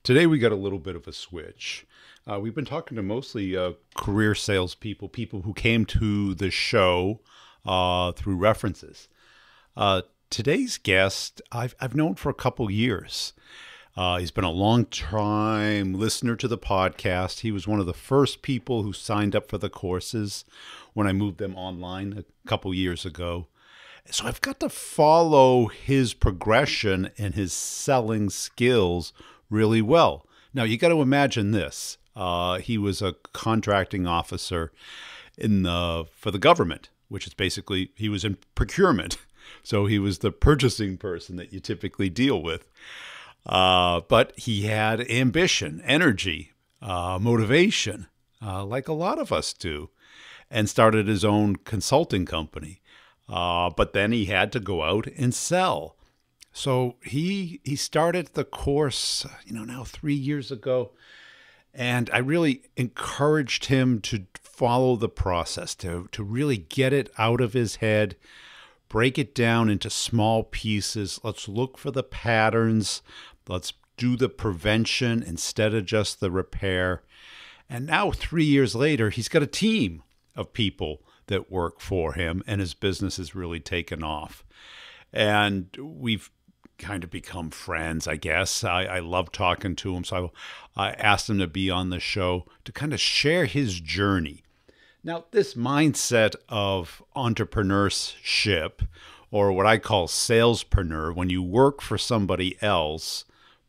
Today we got a little bit of a switch. We've been talking to mostly career salespeople, people who came to the show through references. Today's guest, I've known for a couple years. He's been a long time listener to the podcast. He was one of the first people who signed up for the courses when I moved them online a couple years ago. So I've got to follow his progression and his selling skills really well. Now, you got to imagine this. He was a contracting officer for the government, which is basically, he was in procurement. So he was the purchasing person that you typically deal with. But he had ambition, energy, motivation, like a lot of us do, and started his own consulting company. But then he had to go out and sell. So he started the course, now 3 years ago. And I really encouraged him to follow the process, to really get it out of his head, break it down into small pieces. Let's look for the patterns. Let's do the prevention instead of just the repair. And now 3 years later, he's got a team of people that work for him, and his business has really taken off. And we've kind of become friends, I guess. I love talking to him, so I asked him to be on the show to kind of share his journey. Now, this mindset of entrepreneurship, or what I call salespreneur, when you work for somebody else,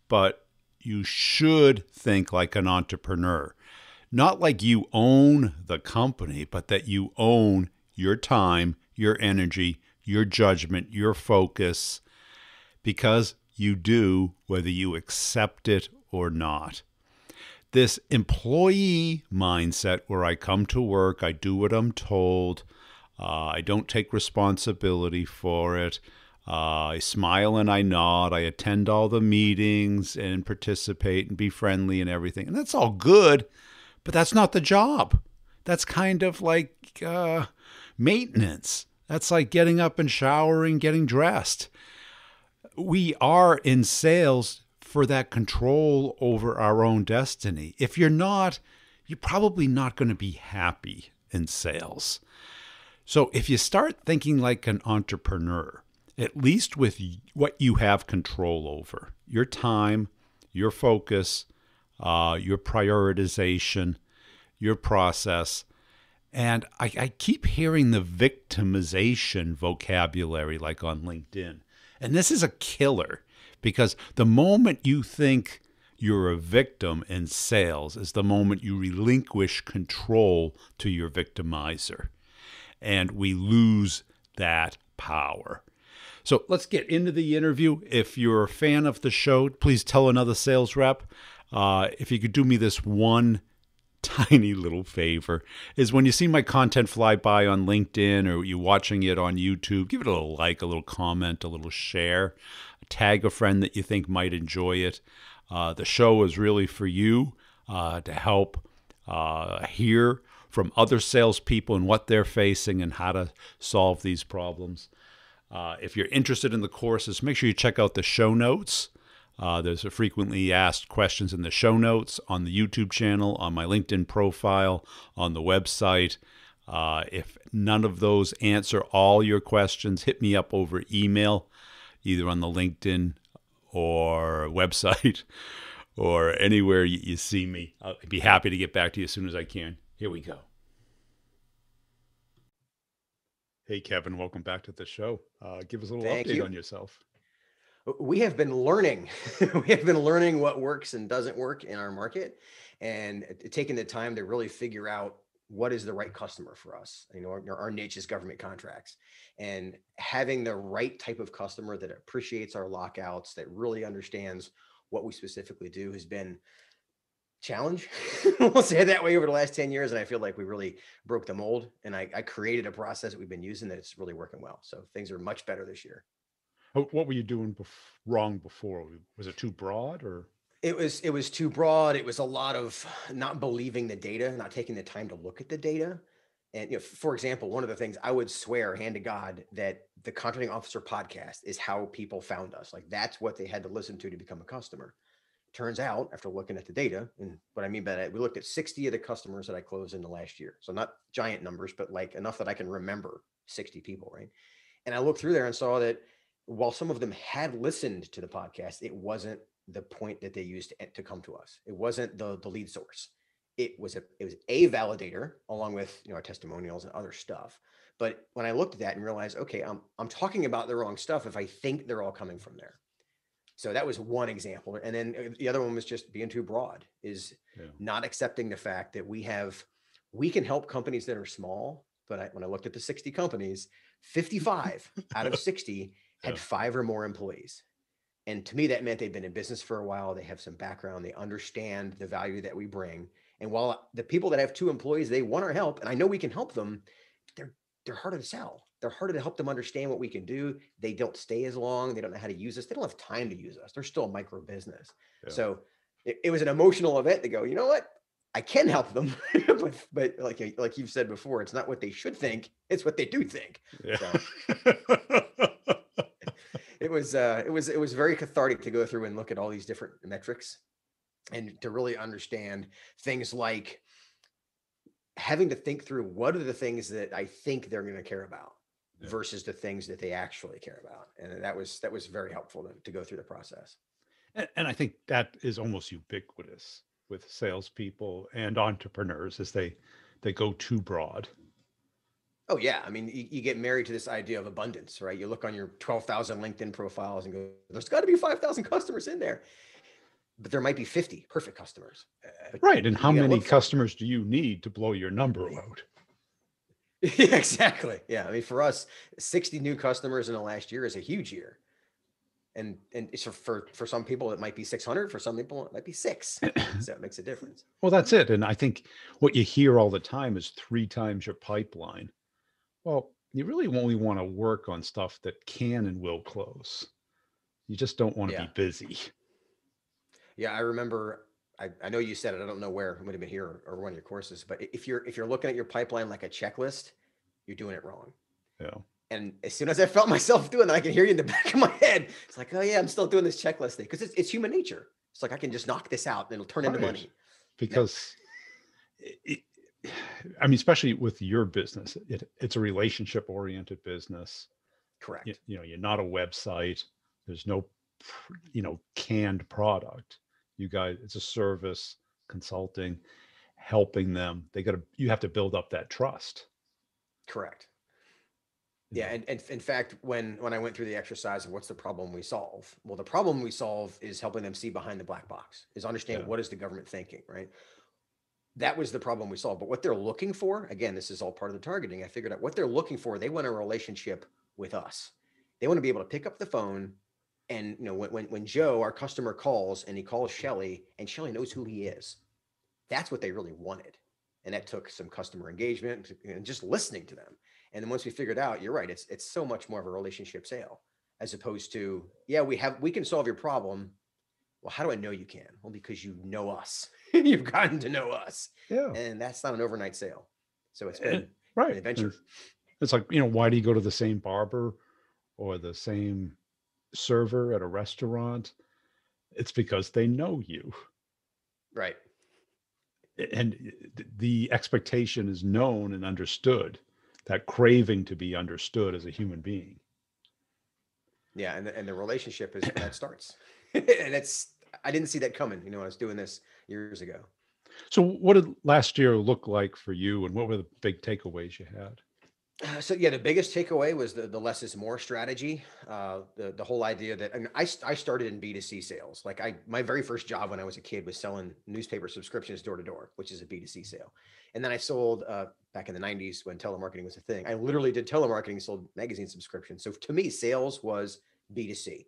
but you should think like an entrepreneur. Not like you own the company, but that you own your time, your energy, your judgment, your focus, because you do, whether you accept it or not. This employee mindset where I come to work, I do what I'm told, I don't take responsibility for it, I smile and I nod, I attend all the meetings and participate and be friendly and everything. And that's all good, but that's not the job. That's kind of like maintenance. That's like getting up and showering, getting dressed. We are in sales for that control over our own destiny. If you're not, you're probably not going to be happy in sales. So if you start thinking like an entrepreneur, at least with what you have control over, your time, your focus, your prioritization, your process. And I keep hearing the victimization vocabulary like on LinkedIn. And this is a killer, because the moment you think you're a victim in sales is the moment you relinquish control to your victimizer. And we lose that power. So let's get into the interview. If you're a fan of the show, please tell another sales rep. If you could do me this one tiny little favor, is when you see my content fly by on LinkedIn or you're watching it on YouTube, give it a little like, a little comment, a little share, tag a friend that you think might enjoy it. The show is really for you to help hear from other salespeople and what they're facing and how to solve these problems. If you're interested in the courses, make sure you check out the show notes. There's a frequently asked questions in the show notes on the YouTube channel, on my LinkedIn profile, on the website. If none of those answer all your questions, hit me up over email, either on the LinkedIn or website or anywhere you see me. I'll be happy to get back to you as soon as I can. Here we go. Hey, Kevin, welcome back to the show. Give us a little Thank update you. on yourself. We have been learning. We have been learning what works and doesn't work in our market, and taking the time to really figure out what is the right customer for us. Our niche is government contracts, and having the right type of customer that appreciates our lockouts, that really understands what we specifically do, has been challenge. We'll say it that way, over the last 10 years. And I feel like we really broke the mold, and I created a process that we've been using that's really working well. So things are much better this year. What were you doing wrong before? Was it too broad or? It was too broad. It was a lot of not believing the data, not taking the time to look at the data. And for example, one of the things I would swear, hand to God, that the Contracting Officer podcast is how people found us. Like, that's what they had to listen to become a customer. turns out, after looking at the data, and what I mean by that, we looked at 60 of the customers that I closed in the last year. So not giant numbers, but like enough that I can remember 60 people, right? And I looked through there and saw that while some of them had listened to the podcast, it wasn't the point that they used to come to us. It wasn't the lead source. It was a validator along with our testimonials and other stuff. But when I looked at that and realized, okay, I'm talking about the wrong stuff if I think they're all coming from there. So that was one example. And then the other one was just being too broad, is Yeah. not accepting the fact that we can help companies that are small. But when I looked at the 60 companies, 55 out of 60 had Yeah. 5 or more employees. And to me, that meant they've been in business for a while. They have some background. They understand the value that we bring. And while the people that have 2 employees, they want our help, and I know we can help them, they're they're harder to sell. They're harder to help them understand what we can do. They don't stay as long. They don't know how to use us. They don't have time to use us. They're still a micro business. Yeah. So it was an emotional event to go, you know what? I can help them, but like you've said before, it's not what they should think; it's what they do think. Yeah. So it was very cathartic to go through and look at all these different metrics and to really understand things like having to think through what are the things that I think they're going to care about Yeah. versus the things that they actually care about. And that was very helpful to go through the process. And I think that is almost ubiquitous with salespeople and entrepreneurs as they go too broad. Oh yeah, I mean, you get married to this idea of abundance, right? You look on your 12,000 LinkedIn profiles and go, "There's got to be 5,000 customers in there," but there might be 50 perfect customers. But Right. And how you got to many look for them. customers do you need to blow your number out? Yeah, exactly. Yeah, I mean, for us, 60 new customers in the last year is a huge year, and it's for some people it might be 600. For some people it might be 6. So it makes a difference. Well, that's it. And I think what you hear all the time is 3 times your pipeline. Well, you really only want to work on stuff that can and will close. You just don't want to be Yeah. busy. Yeah, I remember. I know you said it. I don't know where. It would have been here or one of your courses. But if you're looking at your pipeline like a checklist, you're doing it wrong. Yeah. And as soon as I felt myself doing that, I can hear you in the back of my head. It's like, oh yeah, I'm still doing this checklist thing because it's human nature. It's like I can just knock this out and it'll turn into Right. money. No, Because it, I mean, especially with your business, it's a relationship oriented business. correct. You're not a website. There's no, canned product. You guys, it's a service, consulting, helping them. You have to build up that trust. Correct. You Yeah, know, and in fact, when I went through the exercise of what's the problem we solve, well, the problem we solve is helping them see behind the black box, is understand yeah, what is the government thinking, right? That was the problem we solved. But what they're looking for, again, this is all part of the targeting. I figured out what they're looking for. They want a relationship with us. They want to be able to pick up the phone and when Joe, our customer, calls and he calls Shelly and Shelly knows who he is. That's what they really wanted. And that took some customer engagement and just listening to them. And then once we figured out, you're right, it's so much more of a relationship sale as opposed to, yeah, we can solve your problem. Well, how do I know you can? Well, because you know us. You've gotten to know us. yeah. And that's not an overnight sale. So it's And- been an right. And adventure. it's like, why do you go to the same barber or the same server at a restaurant? It's because they know you. Right. And the expectation is known and understood, that craving to be understood as a human being. Yeah. And the relationship is where that starts. And I didn't see that coming, when I was doing this years ago. So, what did last year look like for you, and what were the big takeaways you had? So yeah, the biggest takeaway was the less is more strategy. The whole idea that, and I started in B2C sales. Like my very first job when I was a kid was selling newspaper subscriptions door to door, which is a B2C sale. And then I sold back in the 90s when telemarketing was a thing. I literally did telemarketing, sold magazine subscriptions. So to me, sales was B2C.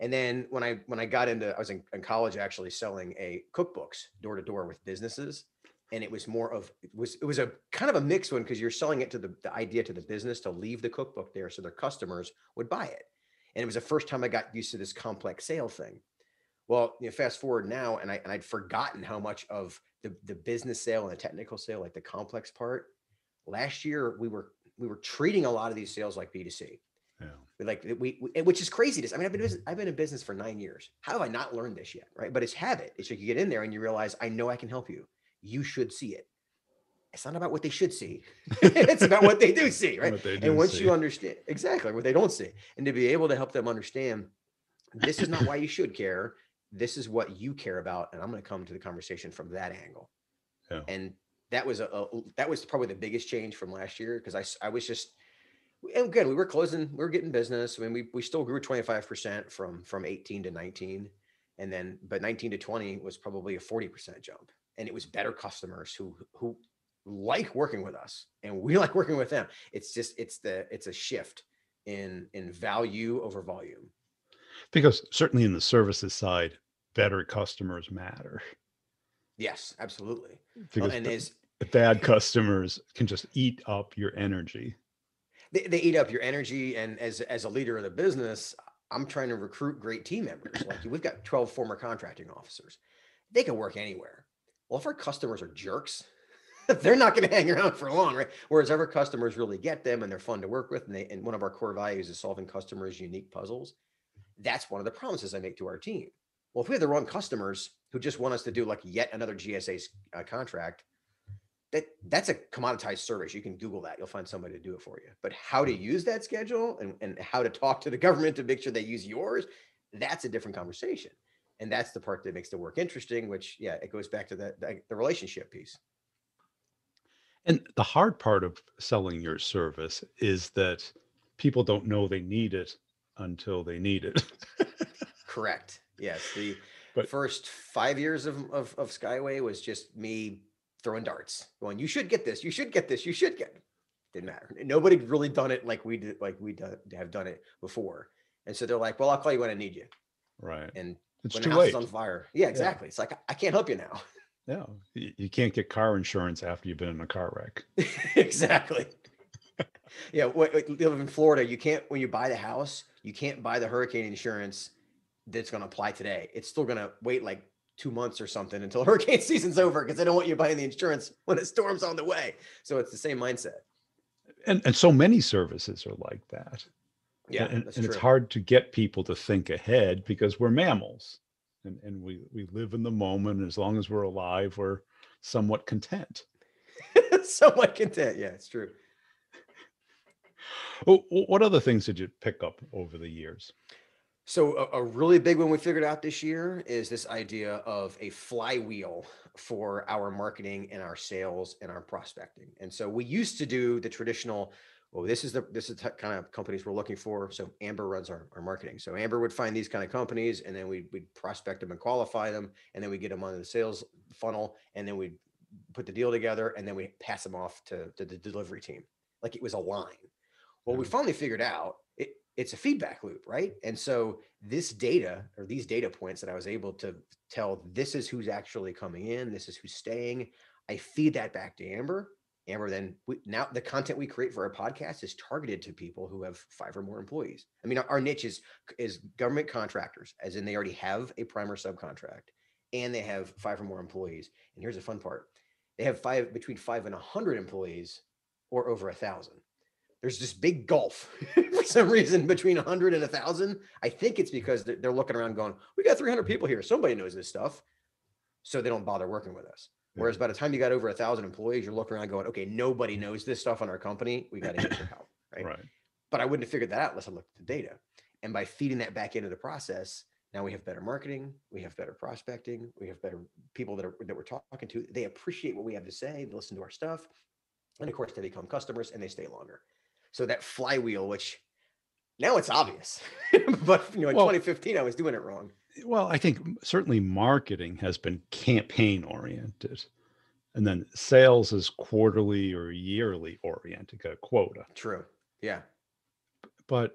And then I was in college actually selling cookbooks door to door with businesses. And it was it was a kind of a mixed one because you're selling it to the idea to the business to leave the cookbook there so their customers would buy it. And it was the first time I got used to this complex sale thing. Well, fast forward now, and I'd forgotten how much of the business sale and the technical sale, like the complex part. Last year, we were treating a lot of these sales like B2C. Yeah. Which is crazy. I mean, I've been in business for 9 years. How have I not learned this yet? Right. But it's habit. It's like you get in there and you realize, I know I can help you. You should see it. It's not about what they should see. It's about what they do see. Right. What they And do once you see. understand exactly what they don't see, and to be able to help them understand, this is not why you should care. This is what you care about. And I'm going to come to the conversation from that angle. Yeah. And that was probably the biggest change from last year, because I was just, and again, we were getting business. I mean, we still grew 25% from 18 to 19. And then, but 19 to 20 was probably a 40% jump. And it was better customers who like working with us, and we like working with them. It's a shift in value over volume. Because certainly in the services side, better customers matter. Yes, absolutely. Well, Because and as bad customers can just eat up your energy. they eat up your energy, and as a leader of the business, I'm trying to recruit great team members. Like, we've got 12 former contracting officers. They can work anywhere. Well, if our customers are jerks, they're not going to hang around for long, right? Whereas if our customers really get them and they're fun to work with, and one of our core values is solving customers' unique puzzles, that's one of the promises I make to our team. Well, if we have the wrong customers who just want us to do like yet another GSA contract, that's a commoditized service. You can Google that. You'll find somebody to do it for you. But how to use that schedule, and how to talk to the government to make sure they use yours, that's a different conversation. And that's the part that makes the work interesting, which, yeah, it goes back to the relationship piece. And the hard part of selling your service is that people don't know they need it until they need it. Correct. Yes. The But first 5 years of Skyway was just me throwing darts, going, you should get this, you should get this, you should get it. Didn't matter. Nobody really done it like we did, have done it before. And so they're like, well, I'll call you when I need you. right. And It's when the too house is on late. fire. Yeah, Yeah. exactly. It's like, I can't help you now. Yeah. You can't get car insurance after you've been in a car wreck. Exactly. Yeah. You live in Florida. You can't, when you buy the house, you can't buy the hurricane insurance that's going to apply today. It's still going to wait like 2 months or something until hurricane season's over, because they don't want you buying the insurance when a storm's on the way. So it's the same mindset. And so many services are like that. Yeah, that's And it's true. hard to get people to think ahead because we're mammals, and we live in the moment. And as long as we're alive, we're somewhat content. Somewhat content. Yeah, it's true. What other things did you pick up over the years? So a really big one we figured out this year is this idea of a flywheel for our marketing and our sales and our prospecting. And so we used to do the traditional, well, this is the kind of companies we're looking for. So Amber runs our marketing. So Amber would find these kind of companies, and then we'd prospect them and qualify them, and then we get them onto the sales funnel, and then we'd put the deal together, and then we pass them off to the delivery team. Like, it was a line. Well, we Yeah. finally figured out it's a feedback loop, right? And so this data, or these data points that I was able to tell, this is who's actually coming in, this is who's staying. I feed that back to Amber. Amber then, now the content we create for our podcast is targeted to people who have 5 or more employees. I mean, our niche is government contractors, as in they already have a prime or subcontract, and they have 5 or more employees. And here's the fun part: they have between 5 and 100 employees, or over 1,000. There's this big gulf for some reason between 100 and 1,000. I think it's because they're looking around going, we got 300 people here, somebody knows this stuff, so they don't bother working with us. Yeah. Whereas by the time you got over 1,000 employees, you're looking around going, okay, nobody knows this stuff on our company, we got to get your help, right? Right. But I wouldn't have figured that out unless I looked at the data. And by feeding that back into the process, now we have better marketing, we have better prospecting, we have better people that we're talking to. They appreciate what we have to say, they listen to our stuff, and of course they become customers and they stay longer. So that flywheel, which now it's obvious, but in Well, 2015 I was doing it wrong. well, I think certainly marketing has been campaign oriented, and then sales is quarterly or yearly oriented, got a quota. True. Yeah. But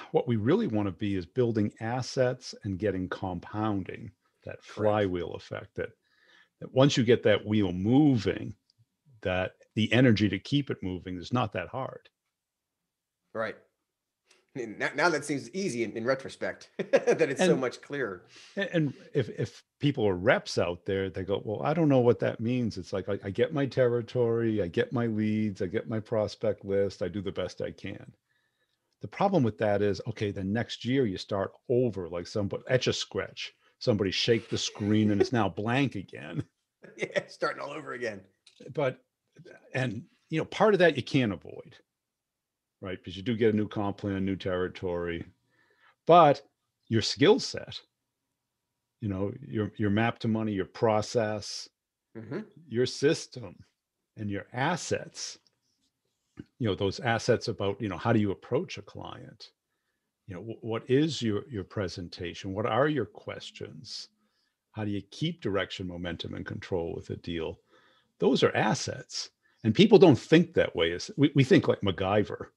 what we really want to be is building assets and getting compounding, that Correct. flywheel effect, that once you get that wheel moving, that the energy to keep it moving is not that hard. Right. Now that seems easy in retrospect, that it's so And much clearer. and if people are reps out there, they go, well, I don't know what that means. It's like I get my territory, I get my leads, I get my prospect list, I do the best I can. The problem with that is, okay, the next year you start over like somebody etch a scratch. Somebody shake the screen and it's now blank again. Yeah, starting all over again. But and part of that you can't avoid, right? Because you do get a new comp plan, new territory, but your skill set, your map to money, your process, Hmm. your system, and your assets. Those assets about how do you approach a client? What is your presentation? What are your questions? How do you keep direction, momentum, and control with a deal? Those are assets, and people don't think that way. We think like MacGyver,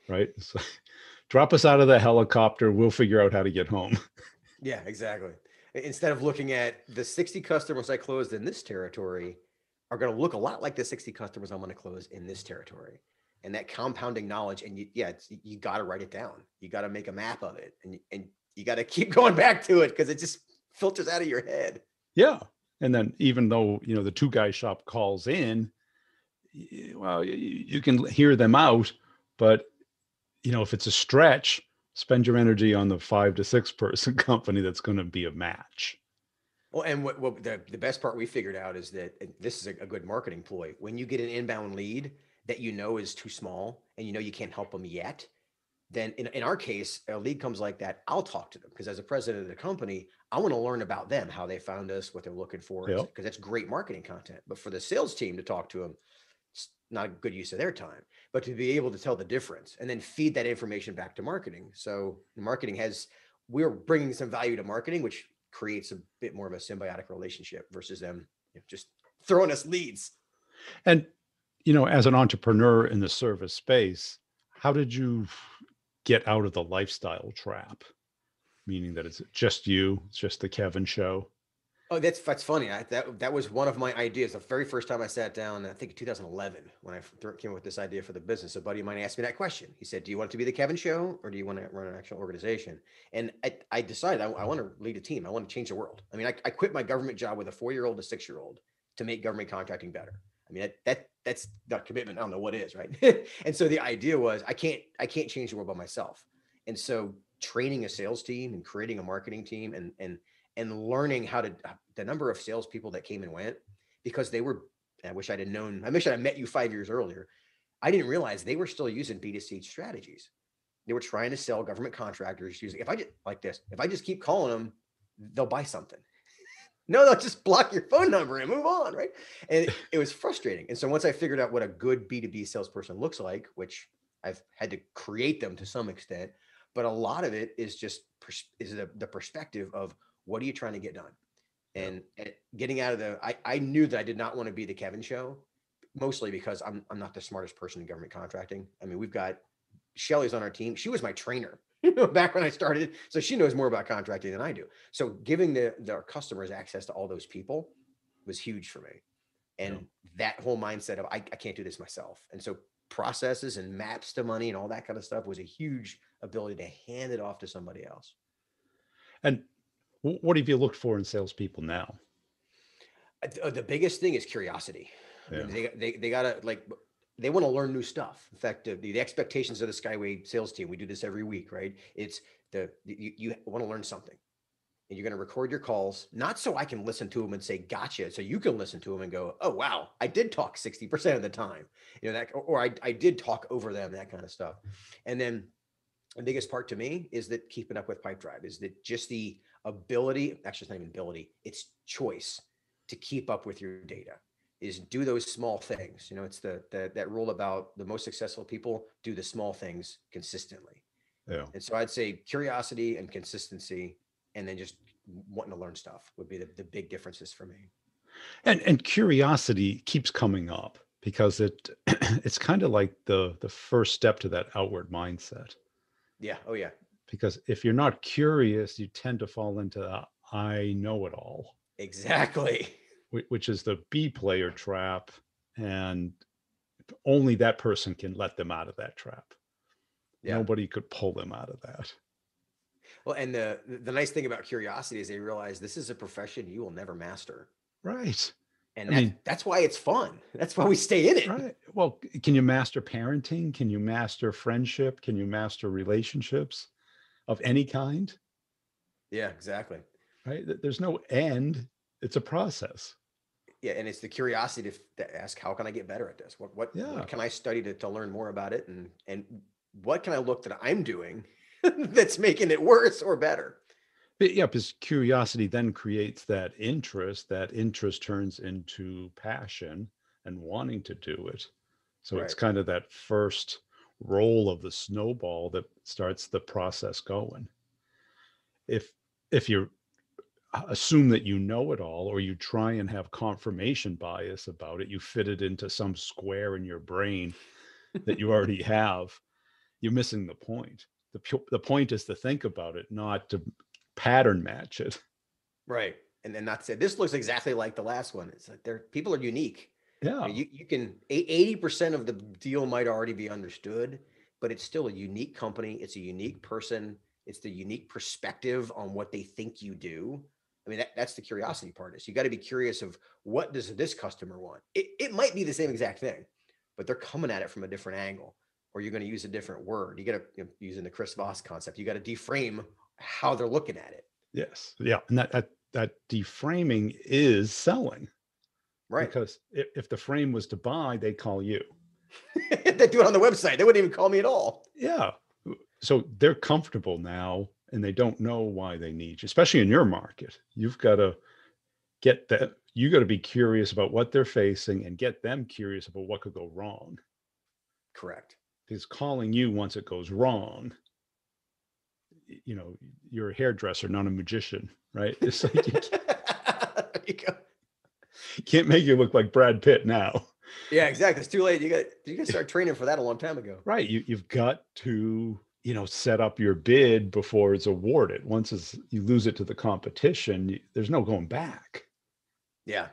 right? It's like, drop us out of the helicopter, we'll figure out how to get home. Yeah, exactly. Instead of looking at the 60 customers I closed in this territory are going to look a lot like the 60 customers I'm going to close in this territory. And that compounding knowledge, and you got to write it down. You got to make a map of it, and you got to keep going back to it because it just filters out of your head. Yeah. And then even though, the two guy shop calls in, well, you can hear them out, but if it's a stretch, spend your energy on the 5 to 6 person company that's going to be a match. Well, and what the best part we figured out is that and this is a good marketing ploy. When you get an inbound lead that you know is too small and you know you can't help them yet, then in our case, a lead comes like that, I'll talk to them because as a president of the company, I want to learn about them, how they found us, what they're looking for, Yeah. because that's great marketing content. But for the sales team to talk to them, it's not a good use of their time. But to be able to tell the difference and then feed that information back to marketing. So marketing we're bringing some value to marketing, which creates a bit more of a symbiotic relationship versus them just throwing us leads. And, as an entrepreneur in the service space, how did you get out of the lifestyle trap? Meaning that it's just you, it's just the Kevin show. Oh, that's funny. That was one of my ideas. The very first time I sat down, I think in 2011, when I came up with this idea for the business, a buddy of mine asked me that question. He said, "Do you want it to be the Kevin Show, or do you want to run an actual organization?" And I decided I want to lead a team. I want to change the world. I mean, I quit my government job with a 4-year-old, a 6-year-old, to make government contracting better. I mean, that's not commitment. I don't know what is, right? And so the idea was, I can't change the world by myself. And so training a sales team and creating a marketing team and learning how to the number of salespeople that came and went because they were. I wish I'd have known. I wish I'd met you 5 years earlier. I didn't realize they were still using B2C strategies. They were trying to sell government contractors using. If I just like this, if I just keep calling them, they'll buy something. No, they'll just block your phone number and move on, right? And it was frustrating. And so once I figured out what a good B2B salesperson looks like, which I've had to create them to some extent, but a lot of it is just is the perspective of what are you trying to get done? Yeah. And getting out of I knew that I did not want to be the Kevin show, mostly because I'm not the smartest person in government contracting. I mean, we've got Shelly's on our team. She was my trainer back when I started. So she knows more about contracting than I do. So giving our customers access to all those people was huge for me. Yeah. And that whole mindset of I can't do this myself. And so processes and maps to money and all that kind of stuff was a huge ability to hand it off to somebody else. And what have you looked for in salespeople now? The biggest thing is curiosity. I Yeah. mean, they gotta like they want to learn new stuff. In fact, the expectations of the Skyway sales team, we do this every week, right? It's you want to learn something, and you're going to record your calls, not so I can listen to them and say gotcha, so you can listen to them and go, oh wow, I did talk 60% of the time, that, or I did talk over them, that kind of stuff. And then the biggest part to me is that keeping up with pipe drive is that just the ability, actually it's not even ability, it's choice to keep up with your data is do those small things. It's that rule about the most successful people do the small things consistently. Yeah. And so I'd say curiosity and consistency, and then just wanting to learn stuff would be the big differences for me. And curiosity keeps coming up because it's kind of like the first step to that outward mindset. Yeah. Oh yeah. Because if you're not curious, you tend to fall into the I know it all, Exactly. which is the B player trap. And only that person can let them out of that trap. Yeah. Nobody could pull them out of that. Well, and the nice thing about curiosity is they realize this is a profession you will never master. Right. And I mean, that's why it's fun. That's why we stay in it. right. Well, can you master parenting? Can you master friendship? Can you master relationships of any kind? Yeah, exactly. Right. There's no end. It's a process. Yeah, and it's the curiosity to ask, how can I get better at this? What Yeah. can I study to learn more about it, and what can I look that I'm doing that's making it worse or better? But yeah, because curiosity then creates that interest. That interest turns into passion and wanting to do it. So it's Right. kind of that first roll of the snowball that starts the process going. If you assume that you know it all, or you try and have confirmation bias about it, you fit it into some square in your brain that you already have, you're missing the point. The point is to think about it, not to pattern match it. Right. And then not say this looks exactly like the last one. It's like people are unique. Yeah. You can 80% of the deal might already be understood, but it's still a unique company. It's a unique person. It's the unique perspective on what they think you do. I mean, that's the curiosity part is you got to be curious of what does this customer want? It might be the same exact thing, but they're coming at it from a different angle, or you're going to use a different word. You got to, using the Chris Voss concept, you got to deframe how they're looking at it. Yes. Yeah. And that deframing is selling, Right. because if the frame was to buy, they call you. They do it on the website. They wouldn't even call me at all. Yeah. So they're comfortable now and they don't know why they need you, especially in your market. You've got to get that. You got to be curious about what they're facing and get them curious about what could go wrong. Correct. Because calling you once it goes wrong, you're a hairdresser, not a magician, right? It's like There you go. can't make you look like Brad Pitt now. Yeah, exactly. It's too late. You got to start training for that a long time ago. Right. You've got to, set up your bid before it's awarded. Once you lose it to the competition, there's no going back. Yeah.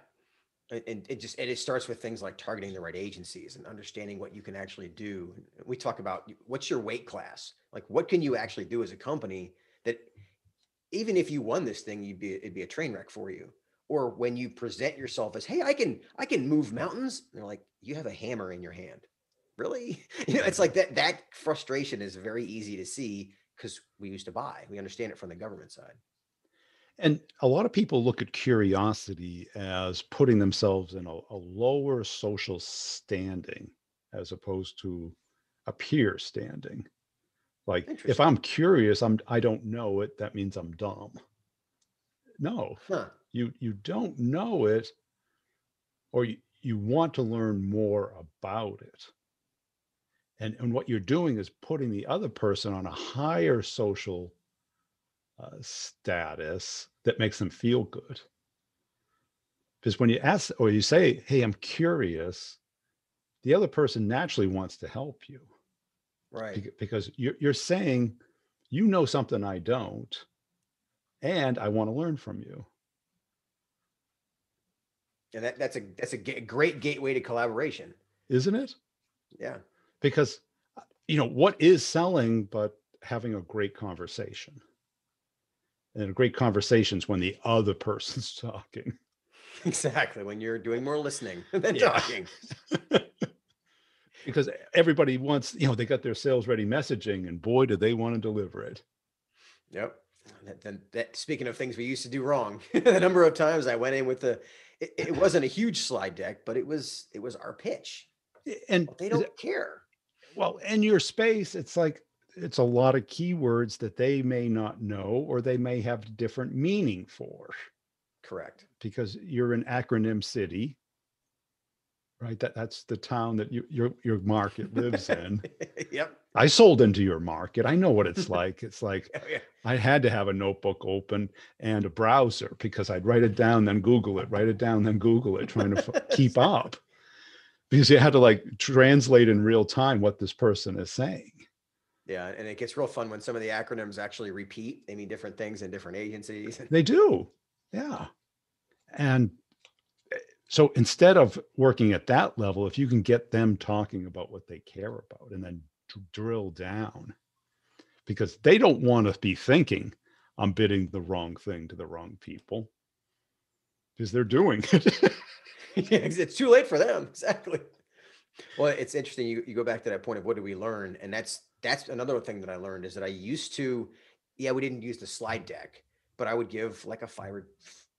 And it starts with things like targeting the right agencies and understanding what you can actually do. We talk about what's your weight class? Like what can you actually do as a company that even if you won this thing, it'd be a train wreck for you. Or when you present yourself as, hey, I can move mountains. And they're like, you have a hammer in your hand. Really? It's like that frustration is very easy to see because we used to buy. We understand it from the government side. And a lot of people look at curiosity as putting themselves in a lower social standing as opposed to a peer standing. Like if Interesting. I'm curious, I don't know it, that means I'm dumb. No, Huh. you don't know it, or you want to learn more about it. And what you're doing is putting the other person on a higher social status that makes them feel good. Because when you ask or you say, hey, I'm curious, the other person naturally wants to help you, Right. because you're saying, you know something I don't, and I want to learn from you. And that's a great gateway to collaboration. Isn't it? Yeah. Because, what is selling but having a great conversation? And a great conversation is when the other person's talking. Exactly. When you're doing more listening than Yeah. talking. Because everybody wants, they got their sales ready messaging, and boy, do they want to deliver it. Yep. Speaking of things we used to do wrong, the number of times I went in with it wasn't a huge slide deck, but it was our pitch. And Well, they don't care. well, in your space, it's like it's a lot of keywords that they may not know, or they may have different meaning for, Correct. because you're an acronym city, right? That's the town that your market lives in. Yep. I sold into your market. I know what it's like. It's like Oh, yeah. I had to have a notebook open and a browser, because I'd write it down, then Google it, write it down, then Google it, trying to keep up, because you had to like translate in real time what this person is saying. Yeah, and it gets real fun when some of the acronyms actually repeat. They mean different things in different agencies. They do. Yeah. And so instead of working at that level, if you can get them talking about what they care about and then drill down, because they don't want to be thinking, I'm bidding the wrong thing to the wrong people, because they're doing it. Yeah, it's too late for them. Exactly. Well, it's interesting. You go back to that point of what do we learn, and that's another thing that I learned is that I used to, yeah, we didn't use the slide deck, but I would give like a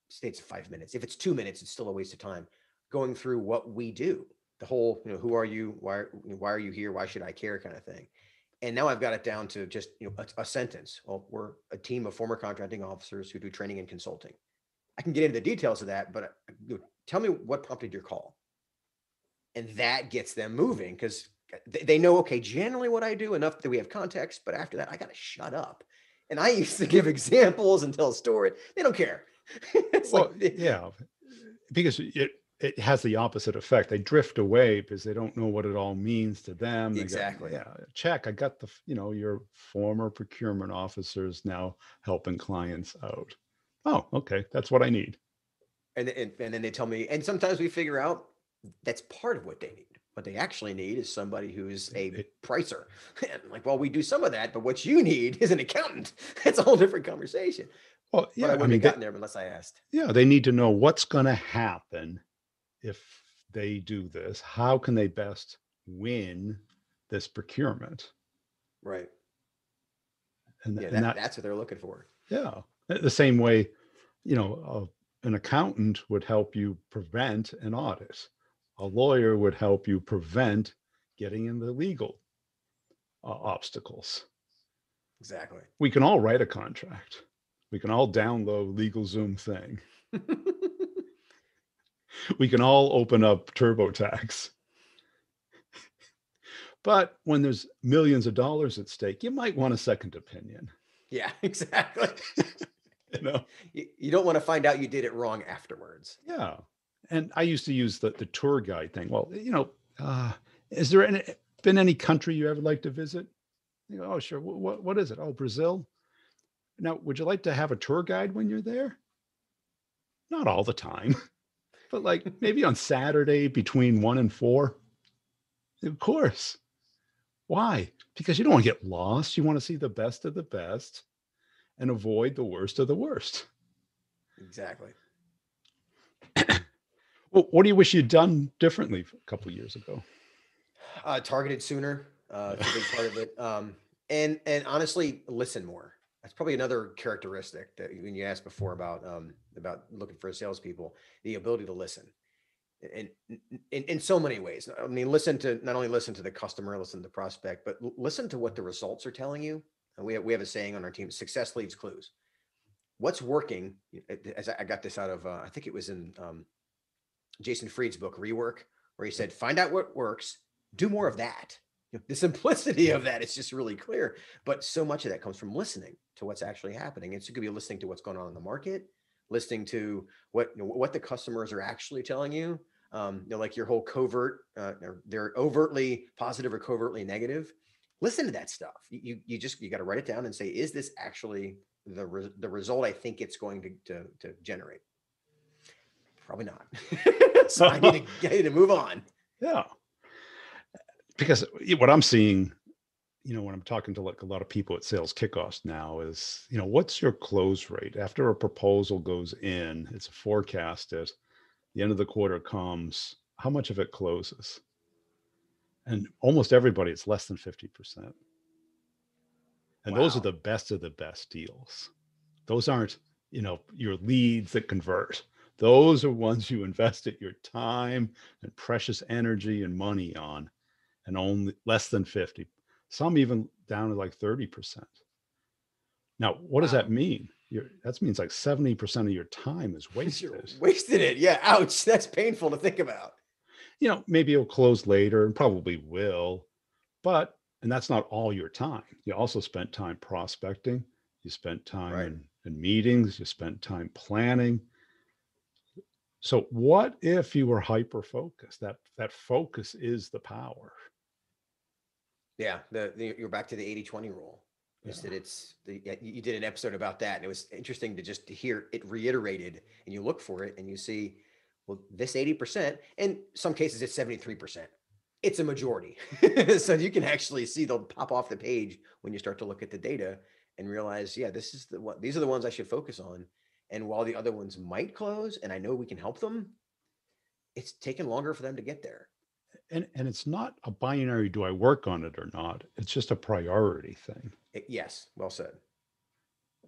states 5 minutes. If it's 2 minutes, it's still a waste of time going through what we do. The whole, who are you? Why are you here? Why should I care? Kind of thing. And now I've got it down to just a sentence. Well, we're a team of former contracting officers who do training and consulting. I can get into the details of that, but tell me what prompted your call, and that gets them moving because they know, okay, generally what I do enough that we have context, but after that I got to shut up. And I used to give examples and tell a story. They don't care. It's Well, like yeah, because it has the opposite effect. They drift away because they don't know what it all means to them. They got, exactly. yeah, check. I got your former procurement officers now helping clients out. Oh, okay, that's what I need. And then they tell me, and sometimes we figure out that's part of what they need. What they actually need is somebody who's a It, pricer. And I'm like, well, we do some of that, but what you need is an accountant. That's a whole different conversation. well, But I yeah, I wouldn't mean, have gotten there unless I asked. yeah, they need to know what's going to happen if they do this. How can they best win this procurement? Right. And Yeah, and that that's what they're looking for. yeah, the same way, an accountant would help you prevent an audit. A lawyer would help you prevent getting into legal obstacles. Exactly. We can all write a contract. We can all download LegalZoom thing. We can all open up TurboTax. But when there's millions of dollars at stake, you might want a second opinion. Yeah, exactly. You know? You don't want to find out you did it wrong afterwards. Yeah. And I used to use the tour guide thing. Well, is there been any country you ever like to visit? You go, oh, sure. What is it? Oh, Brazil. Now, would you like to have a tour guide when you're there? Not all the time, but like maybe on Saturday between 1 and 4. Of course. Why? Because you don't want to get lost. You want to see the best of the best and avoid the worst of the worst. Exactly. Well, what do you wish you'd done differently a couple of years ago? Targeted sooner. It's a big part of it. And honestly, listen more. That's probably another characteristic that when you asked before about looking for salespeople, the ability to listen. And in so many ways. I mean, not only listen to the customer, listen to the prospect, but listen to what the results are telling you. And we have a saying on our team: success leaves clues. What's working? As I got this out of, I think it was in Jason Fried's book Rework, where he said, find out what works, do more of that. The simplicity of that is just really clear. But so much of that comes from listening to what's actually happening. And so you could be listening to what's going on in the market, listening to what the customers are actually telling you. Like your whole covert, they're overtly positive or covertly negative. Listen to that stuff. You got to write it down and say, is this actually the result I think it's going to generate? Probably not. So I need to move on. Yeah. Because what I'm seeing, when I'm talking to like a lot of people at sales kickoffs now is, what's your close rate after a proposal goes in? It's forecasted. The end of the quarter comes. How much of it closes? And almost everybody, it's less than 50%. And those are Wow. the best of the best deals. Those aren't, your leads that convert. Those are ones you invested your time and precious energy and money on, and only less than 50. Some even down to like 30%. Now, what does that Wow. mean? That means like 70% of your time is You're wasted. wasting it. Yeah. Ouch. That's painful to think about. Maybe it'll close later and probably will, and that's not all your time. You also spent time prospecting. You spent time Right. in meetings. You spent time planning. So what if you were hyper focused? That focus is the power. Yeah. You're back to the 80-20 rule. Is Yeah. that you did an episode about that, and it was interesting to hear it reiterated, and you look for it and you see, well, this 80%, in some cases it's 73%. It's a majority. So you can actually see they'll pop off the page when you start to look at the data and realize, yeah, these are the ones I should focus on. And while the other ones might close and I know we can help them, it's taken longer for them to get there. And it's not a binary, do I work on it or not? It's just a priority thing. Yes, well said.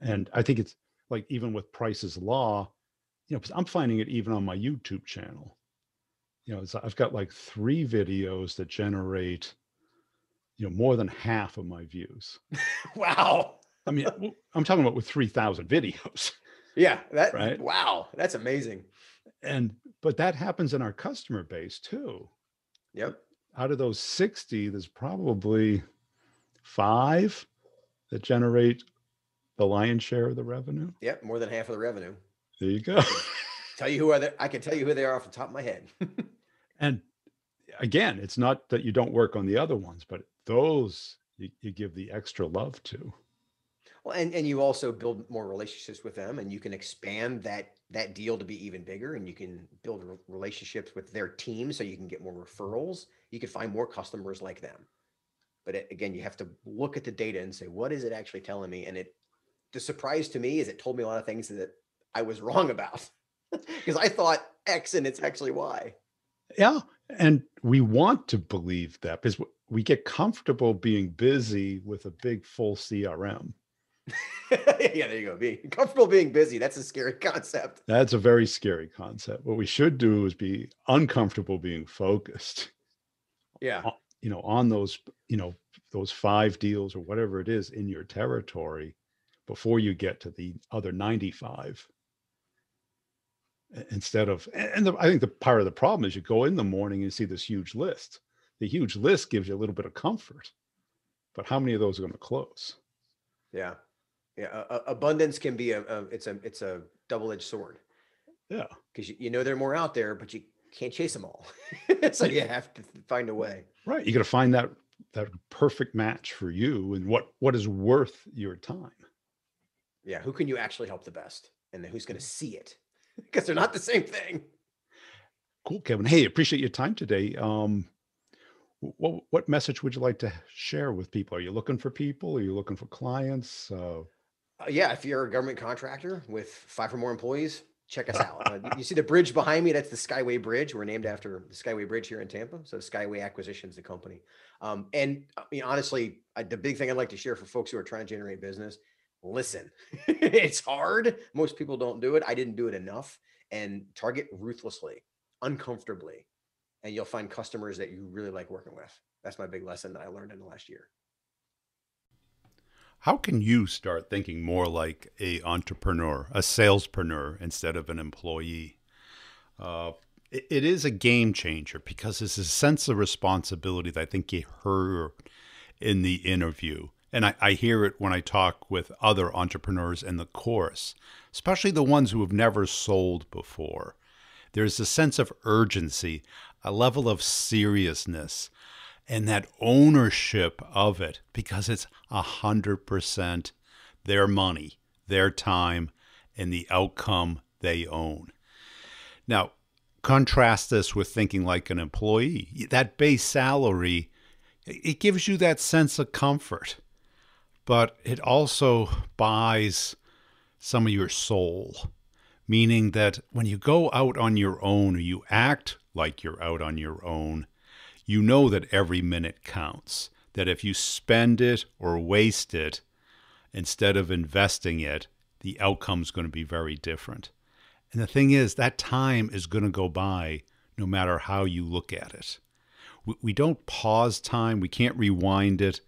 And I think it's like even with Price's Law, you know, 'cause I'm finding it even on my YouTube channel. You know, I've got like 3 videos that generate, you know, more than half of my views. Wow. I mean, I'm talking about with 3,000 videos, Yeah, right? wow, that's amazing. And but that happens in our customer base too. Yep. Out of those 60, there's probably 5 that generate the lion's share of the revenue. Yep, more than half of the revenue. There you go. I can tell you who are they, I can tell you who they are off the top of my head. And again, it's not that you don't work on the other ones, but those you give the extra love to. Well, and you also build more relationships with them, and you can expand that deal to be even bigger, and you can build relationships with their team, so you can get more referrals. You can find more customers like them. But again, you have to look at the data and say, what is it actually telling me? And the surprise to me is it told me a lot of things that I was wrong about because I thought X and it's actually Y. Yeah. And we want to believe that because we get comfortable being busy with a big full CRM. Yeah, there you go. Being comfortable being busy. That's a scary concept. That's a very scary concept. What we should do is be uncomfortable being focused. Yeah. You know, on those, you know, those 5 deals or whatever it is in your territory before you get to the other 95. Instead of, and I think the part of the problem is you go in the morning and you see this huge list. The huge list gives you a little bit of comfort, but how many of those are going to close? Yeah. Yeah. Abundance can be it's a double-edged sword. Yeah. Because you know there are more out there, but you can't chase them all. So you have to find a way. Right. You got to find that perfect match for you and what is worth your time. Yeah. Who can you actually help the best? And then who's going to see it? Because they're not the same thing. Cool, Kevin. Hey, appreciate your time today. What message would you like to share with people? Are you looking for people? Are you looking for clients? Yeah, if you're a government contractor with 5 or more employees, check us out. You see the bridge behind me? That's the Skyway Bridge. We're named after the Skyway Bridge here in Tampa. So Skyway Acquisitions, the company. And I mean, honestly, the big thing I'd like to share for folks who are trying to generate business, listen, it's hard. Most people don't do it. I didn't do it enough. And target ruthlessly, uncomfortably, and you'll find customers that you really like working with. That's my big lesson that I learned in the last year. How can you start thinking more like a entrepreneur, a salespreneur instead of an employee? It is a game changer because it's a sense of responsibility that I think you heard in the interview. And I hear it when I talk with other entrepreneurs in the course, especially the ones who have never sold before. There's a sense of urgency, a level of seriousness, and that ownership of it because it's 100% their money, their time, and the outcome they own. Now, contrast this with thinking like an employee. That base salary, it gives you that sense of comfort, but it also buys some of your soul, meaning that when you go out on your own or you act like you're out on your own, you know that every minute counts, that if you spend it or waste it, instead of investing it, the outcome's going to be very different. And the thing is, that time is going to go by no matter how you look at it. We don't pause time. We can't rewind it.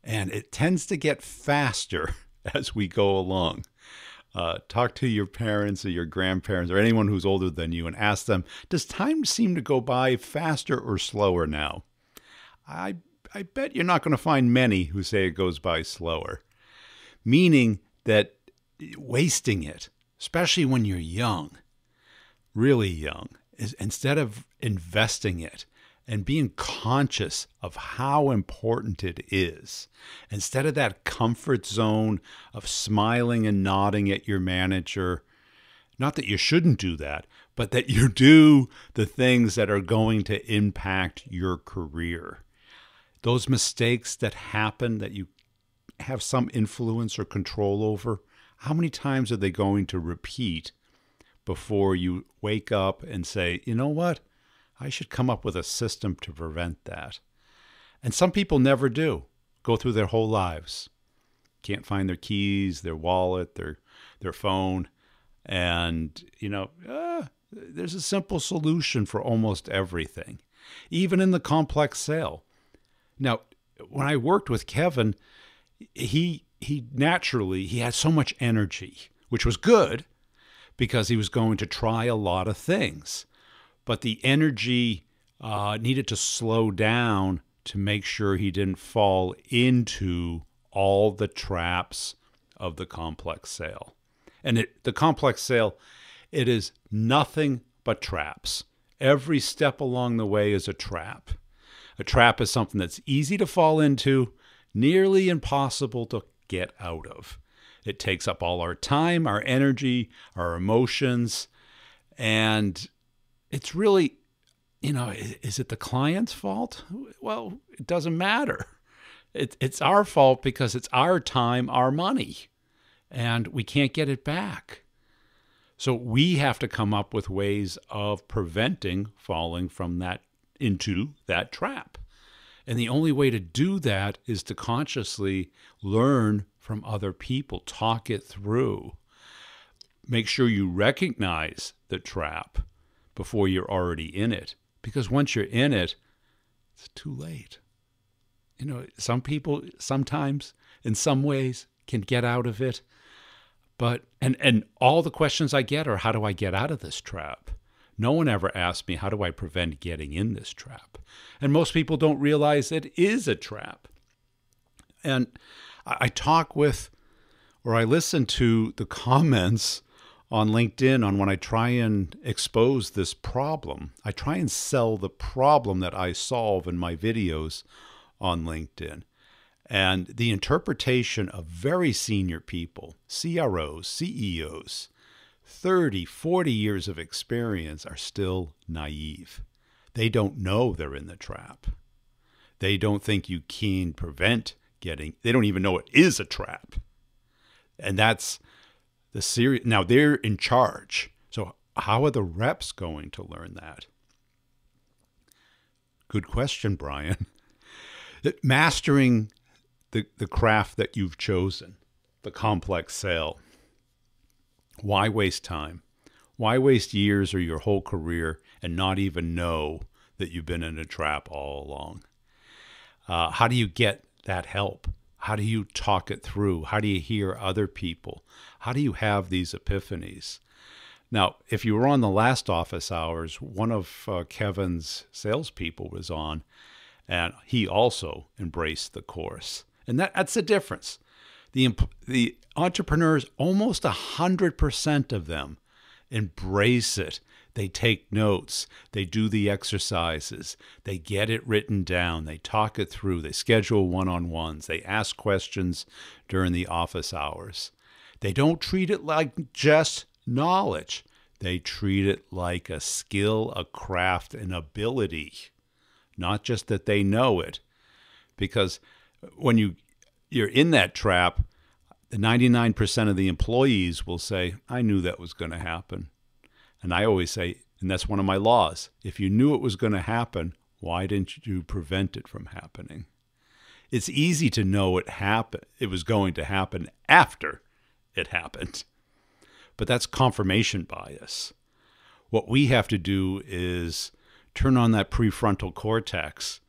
And it tends to get faster as we go along. Talk to your parents or your grandparents or anyone who's older than you and ask them, does time seem to go by faster or slower now? I bet you're not going to find many who say it goes by slower. Meaning that wasting it, especially when you're young, really young, is instead of investing it and being conscious of how important it is, instead of that comfort zone of smiling and nodding at your manager, not that you shouldn't do that, but that you do the things that are going to impact your career. Those mistakes that happen that you have some influence or control over, how many times are they going to repeat before you wake up and say, you know what? I should come up with a system to prevent that. And some people never do. Go through their whole lives. Can't find their keys, their wallet, their phone. And, there's a simple solution for almost everything, even in the complex sale. Now, when I worked with Kevin, he naturally had so much energy, which was good because he was going to try a lot of things. But the energy needed to slow down to make sure he didn't fall into all the traps of the complex sale. And the complex sale, it is nothing but traps. Every step along the way is a trap. A trap is something that's easy to fall into, nearly impossible to get out of. It takes up all our time, our energy, our emotions, and it's really, is it the client's fault? Well, it doesn't matter. It's our fault because it's our time, our money, and we can't get it back. So we have to come up with ways of preventing falling from that into that trap. And the only way to do that is to consciously learn from other people, talk it through. Make sure you recognize the trap before you're already in it. Because once you're in it, it's too late. Some people sometimes, in some ways, can get out of it. But, and all the questions I get are, how do I get out of this trap? No one ever asks me, how do I prevent getting in this trap? And most people don't realize it is a trap. And I talk with, or I listen to the comments on LinkedIn on when I try and expose this problem. I try and sell the problem that I solve in my videos on LinkedIn. And the interpretation of very senior people, CROs, CEOs, 30, 40 years of experience are still naive. They don't know they're in the trap. They don't think you can prevent they don't even know it is a trap. And that's the serious. Now they're in charge. So how are the reps going to learn that? Good question, Brian. Mastering the craft that you've chosen, the complex sale. Why waste time? Why waste years or your whole career and not even know that you've been in a trap all along? How do you get that help? How do you talk it through? How do you hear other people? How do you have these epiphanies? Now, if you were on the last office hours, one of Kevin's salespeople was on, and he also embraced the course. And that's the difference. The entrepreneurs, almost 100% of them embrace it. They take notes. They do the exercises. They get it written down. They talk it through. They schedule one-on-ones. They ask questions during the office hours. They don't treat it like just knowledge. They treat it like a skill, a craft, an ability, not just that they know it. Because when you're in that trap, the 99% of the employees will say, I knew that was going to happen. And I always say, and that's one of my laws, if you knew it was going to happen, why didn't you prevent it from happening? It's easy to know it was going to happen after it happened. But that's confirmation bias. What we have to do is turn on that prefrontal cortex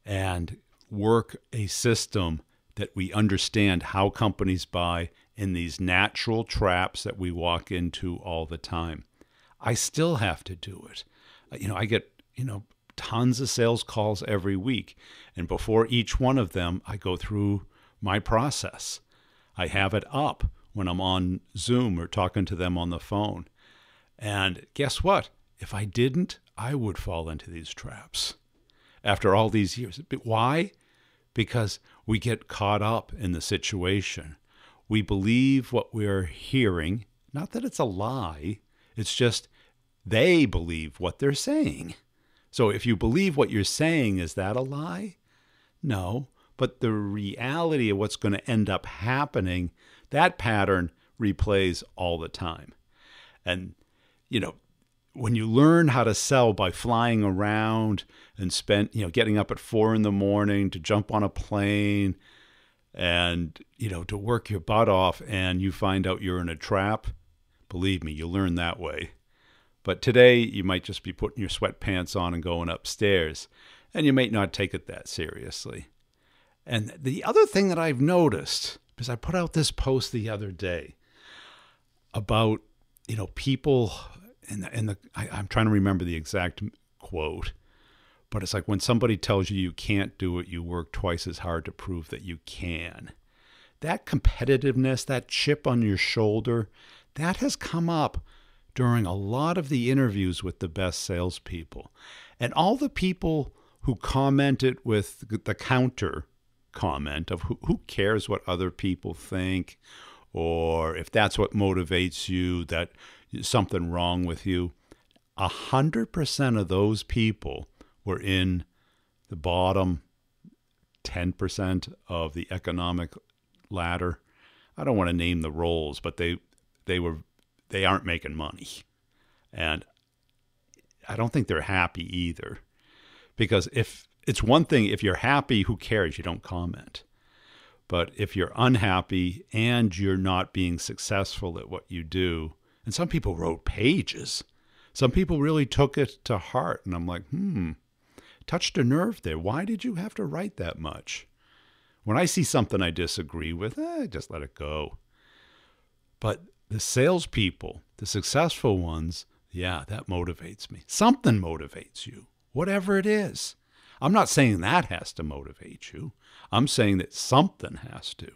and work a system that we understand how companies buy in these natural traps that we walk into all the time. I still have to do it. I get, tons of sales calls every week. And before each one of them, I go through my process. I have it up when I'm on Zoom or talking to them on the phone. And guess what? If I didn't, I would fall into these traps after all these years. But why? Because we get caught up in the situation. We believe what we're hearing, not that it's a lie. It's just they believe what they're saying. So if you believe what you're saying, is that a lie? No. But the reality of what's going to end up happening, that pattern replays all the time. And you know, when you learn how to sell by flying around and getting up at 4 a.m. to jump on a plane and, to work your butt off, and you find out you're in a trap, believe me, you learn that way. But today you might just be putting your sweatpants on and going upstairs, and you might not take it that seriously. And the other thing that I've noticed, because I put out this post the other day about, people, I'm trying to remember the exact quote, but it's like when somebody tells you you can't do it, you work twice as hard to prove that you can. That competitiveness, that chip on your shoulder, that has come up during a lot of the interviews with the best salespeople. And all the people who commented with the counter comment of who cares what other people think, or if that's what motivates you, that something wrong with you. 100% of those people were in the bottom 10% of the economic ladder. I don't want to name the roles, but they aren't making money. And I don't think they're happy either. Because if it's one thing, if you're happy, who cares? You don't comment. But if you're unhappy and you're not being successful at what you do, and some people wrote pages. Some people really took it to heart. And I'm like, touched a nerve there. Why did you have to write that much? When I see something I disagree with, just let it go. But the salespeople, the successful ones, yeah, that motivates me. Something motivates you, whatever it is. I'm not saying that has to motivate you. I'm saying that something has to,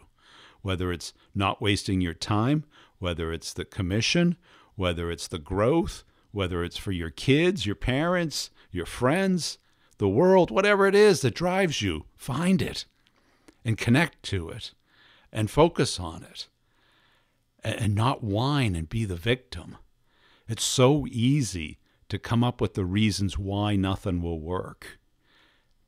whether it's not wasting your time, whether it's the commission, whether it's the growth, whether it's for your kids, your parents, your friends, the world, whatever it is that drives you. Find it and connect to it and focus on it and not whine and be the victim. It's so easy to come up with the reasons why nothing will work.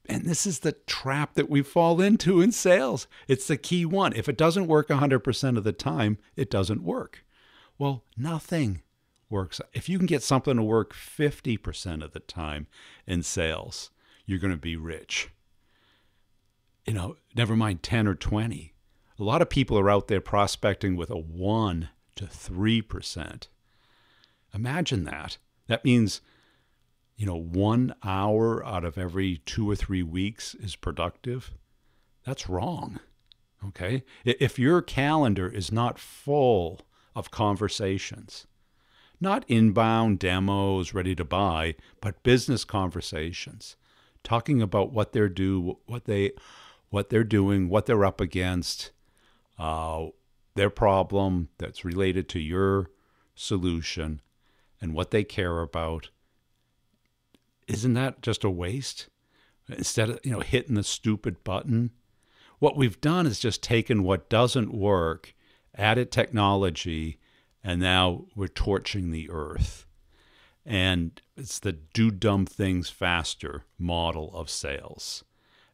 And this is the trap that we fall into in sales. It's the key one. If it doesn't work 100% of the time, it doesn't work. Well, nothing works. If you can get something to work 50% of the time in sales, you're going to be rich. Never mind 10 or 20. A lot of people are out there prospecting with a 1 to 3%. Imagine that. That means 1 hour out of every 2 or 3 weeks is productive. That's wrong. Okay? If your calendar is not full of conversations, not inbound demos ready to buy, but business conversations, talking about what they're doing, what they're up against, their problem that's related to your solution, and what they care about. Isn't that just a waste? Instead of, hitting the stupid button, what we've done is just taken what doesn't work, added technology, and now we're torching the earth. And it's the do dumb things faster model of sales.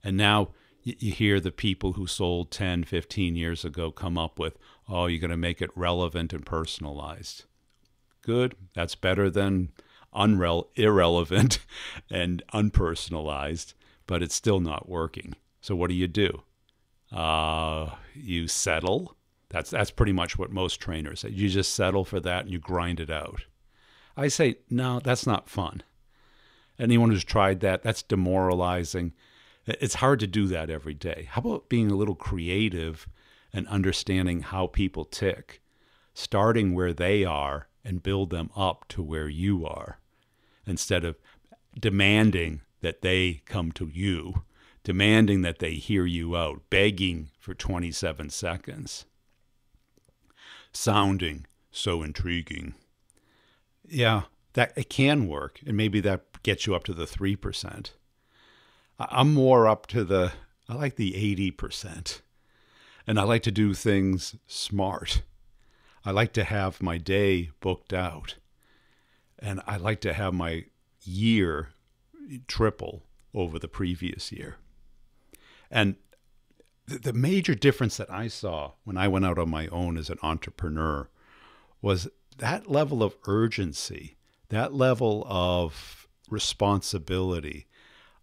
And now you hear the people who sold 10, 15 years ago come up with, you're going to make it relevant and personalized. Good. That's better than irrelevant and unpersonalized, but it's still not working. So what do? You settle. That's pretty much what most trainers say. You just settle for that and you grind it out. I say, no, that's not fun. Anyone who's tried that, that's demoralizing. It's hard to do that every day. How about being a little creative and understanding how people tick, starting where they are and build them up to where you are, instead of demanding that they come to you, demanding that they hear you out, begging for 27 seconds, sounding so intriguing. Yeah, that it can work, and maybe that gets you up to the 3%. I'm more up to I like the 80%, and I like to do things smart. I like to have my day booked out, and I like to have my year triple over the previous year. And the major difference that I saw when I went out on my own as an entrepreneur was that level of urgency that level of responsibility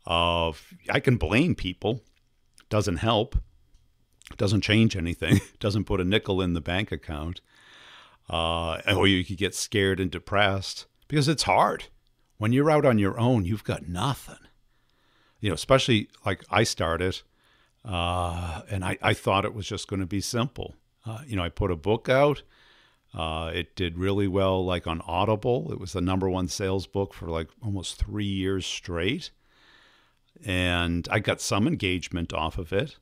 of, I can blame people, doesn't help, doesn't change anything, doesn't put a nickel in the bank account, or you could get scared and depressed because it's hard. When you're out on your own, you've got nothing. Especially like I started, and I thought it was just going to be simple. I put a book out. It did really well, like on Audible. It was the #1 sales book for like almost 3 years straight. And I got some engagement off of it,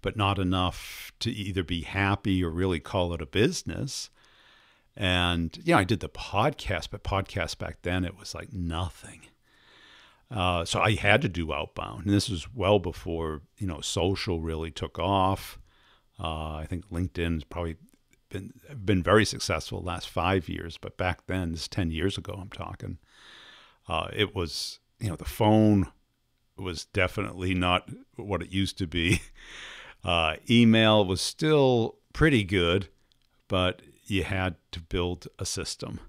but not enough to either be happy or really call it a business. And, I did the podcast, but podcast back then, it was like nothing. So I had to do outbound. And this was well before, social really took off. I think LinkedIn's probably been very successful the last 5 years. But back then, this is 10 years ago, I'm talking, it was, the phone was definitely not what it used to be. Email was still pretty good, but you had to build a system.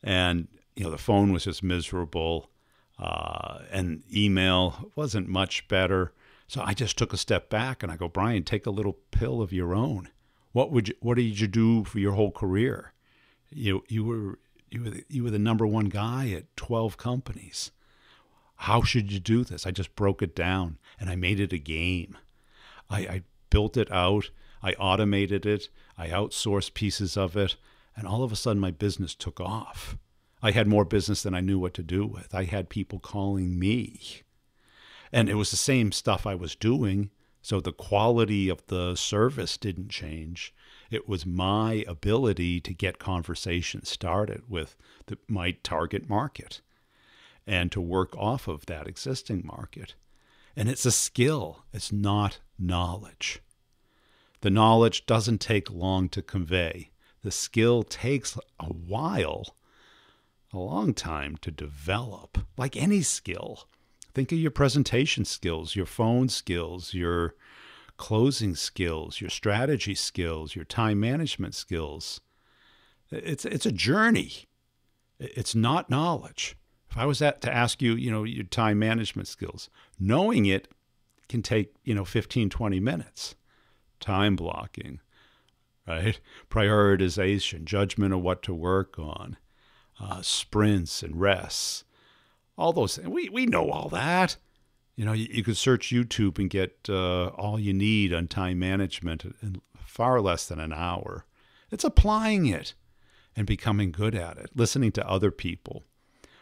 And, the phone was just miserable. And email wasn't much better. So I just took a step back and I go, Brian, take a little pill of your own. What did you do for your whole career? You were the #1 guy at 12 companies. How should you do this? I just broke it down and I made it a game. I built it out. I automated it. I outsourced pieces of it. And all of a sudden my business took off. I had more business than I knew what to do with. I had people calling me. And it was the same stuff I was doing. So the quality of the service didn't change. It was my ability to get conversations started with my target market and to work off of that existing market. And it's a skill. It's not knowledge. The knowledge doesn't take long to convey. The skill takes a long time to develop, like any skill. Think of your presentation skills, your phone skills, your closing skills, your strategy skills, your time management skills. It's a journey. It's not knowledge. If I was to ask you, your time management skills, knowing it can take, 15, 20 minutes. Time blocking, right? Prioritization, judgment of what to work on, sprints and rests, all those things. We know all that. You could search YouTube and get all you need on time management in far less than an hour. It's applying it and becoming good at it, listening to other people,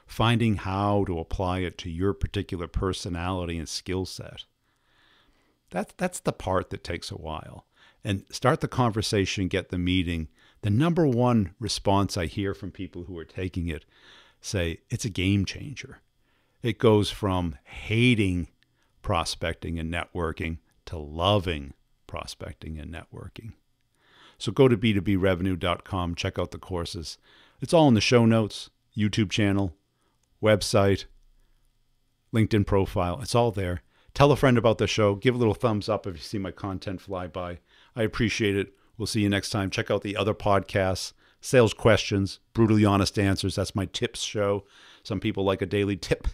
finding how to apply it to your particular personality and skill set. That's the part that takes a while. And start the conversation, get the meeting. The #1 response I hear from people who are taking it say, it's a game changer. It goes from hating prospecting and networking to loving prospecting and networking. So go to b2brevenue.com, check out the courses. It's all in the show notes, YouTube channel, website, LinkedIn profile. It's all there. Tell a friend about the show. Give a little thumbs up if you see my content fly by. I appreciate it. We'll see you next time. Check out the other podcasts, Sales Questions, Brutally Honest Answers. That's my tips show. Some people like a daily tip.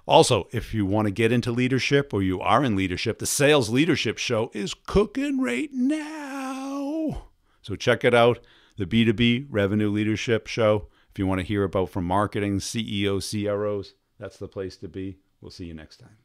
Also, if you want to get into leadership or you are in leadership, the Sales Leadership Show is cooking right now. So check it out, the B2B Revenue Leadership Show. If you want to hear about from marketing, CEOs, CROs, that's the place to be. We'll see you next time.